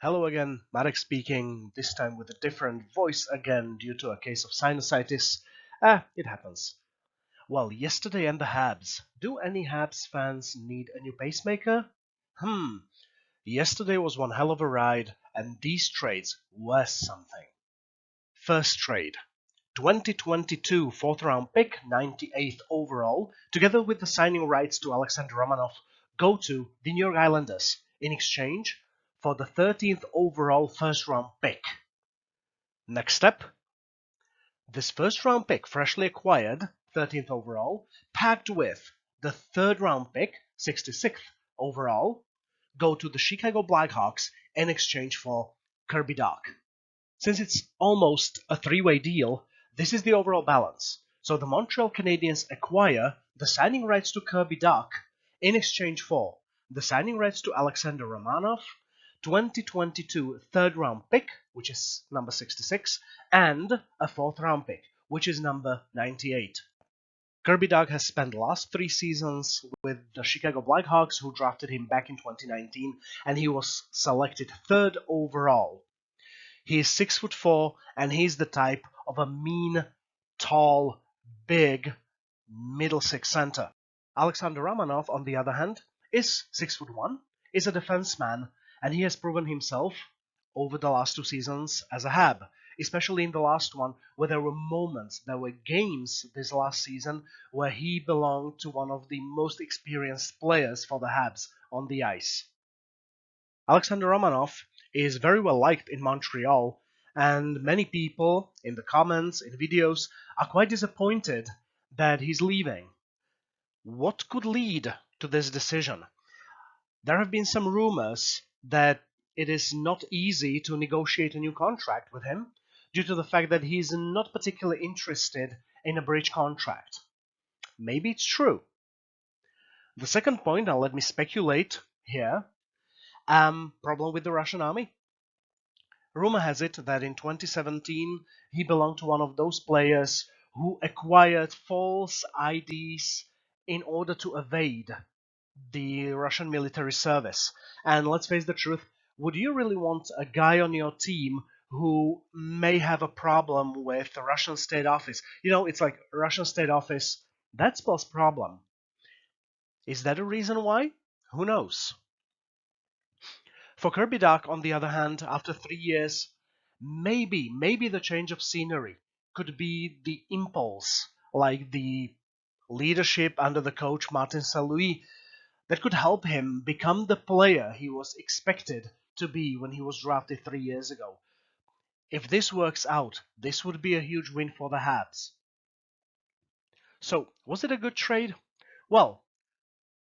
Hello again, Marek speaking, this time with a different voice again due to a case of sinusitis. It happens. Well, yesterday and the Habs. Do any Habs fans need a new pacemaker? Yesterday was one hell of a ride, and these trades were something. First trade. 2022 fourth round pick, 98th overall, together with the signing rights to Alexander Romanov, go to the New York Islanders in exchange for the 13th overall first round pick. Next step, this first round pick, freshly acquired, 13th overall, packed with the third round pick, 66th overall, go to the Chicago Blackhawks in exchange for Kirby Dach. Since it's almost a three-way deal, this is the overall balance. So the Montreal Canadiens acquire the signing rights to Kirby Dach in exchange for the signing rights to Alexander Romanov, 2022 third round pick, which is number 66, and a fourth round pick, which is number 98. Kirby Dach has spent the last 3 seasons with the Chicago Blackhawks, who drafted him back in 2019, and he was selected third overall. He is 6'4", and he's the type of a mean, tall, big, middle six center. Alexander Romanov, on the other hand, is 6'1", is a defenseman, and he has proven himself over the last 2 seasons as a Hab, especially in the last one, where there were moments, there were games this last season where he belonged to one of the most experienced players for the Habs on the ice. Alexander Romanov is very well liked in Montreal, and many people in the comments, in videos, are quite disappointed that he's leaving. What could lead to this decision? There have been some rumors that it is not easy to negotiate a new contract with him due to the fact that he's not particularly interested in a bridge contract. Maybe it's true. The second point, now let me speculate here, problem with the Russian army. Rumor has it that in 2017 he belonged to one of those players who acquired false IDs in order to evade the Russian military service. And let's face the truth, would you really want a guy on your team who may have a problem with the Russian state office? It's like Russian state office, that spells problem. Is that a reason why? Who knows? For Kirby Dach, on the other hand, after 3 years, maybe the change of scenery could be the impulse, like the leadership under the coach Martin Saint-Louis, that could help him become the player he was expected to be when he was drafted 3 years ago. If this works out, this would be a huge win for the Habs. So, was it a good trade? Well,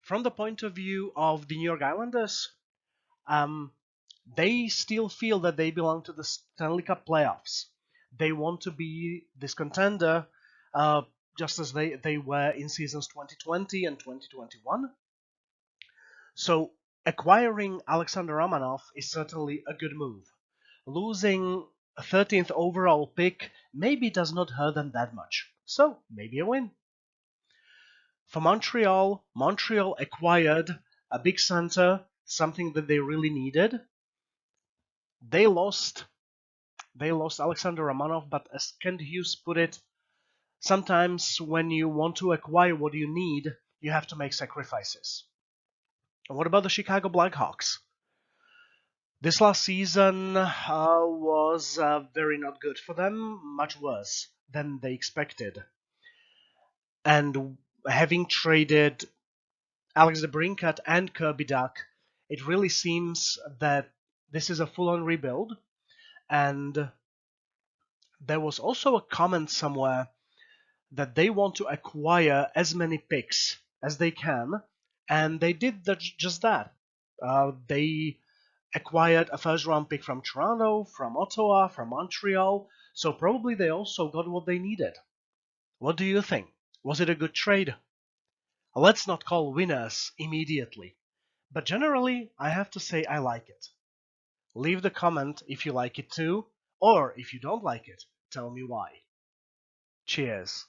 from the point of view of the New York Islanders, they still feel that they belong to the Stanley Cup playoffs. They want to be this contender, just as they were in seasons 2020 and 2021. So acquiring Alexander Romanov is certainly a good move. Losing a 13th overall pick maybe does not hurt them that much. So maybe a win. For Montreal acquired a big center, something that they really needed. They lost Alexander Romanov, but as Kent Hughes put it, sometimes when you want to acquire what you need, you have to make sacrifices. And what about the Chicago Blackhawks? This last season was very not good for them, much worse than they expected. And having traded Alex DeBrincat and Kirby Dach, it really seems that this is a full-on rebuild. And there was also a comment somewhere that they want to acquire as many picks as they can, and they did just that. They acquired a first-round pick from Toronto, from Ottawa, from Montreal, so probably they also got what they needed. What do you think? Was it a good trade? Let's not call winners immediately, but generally I have to say I like it. Leave the comment if you like it too, or if you don't like it, tell me why. Cheers.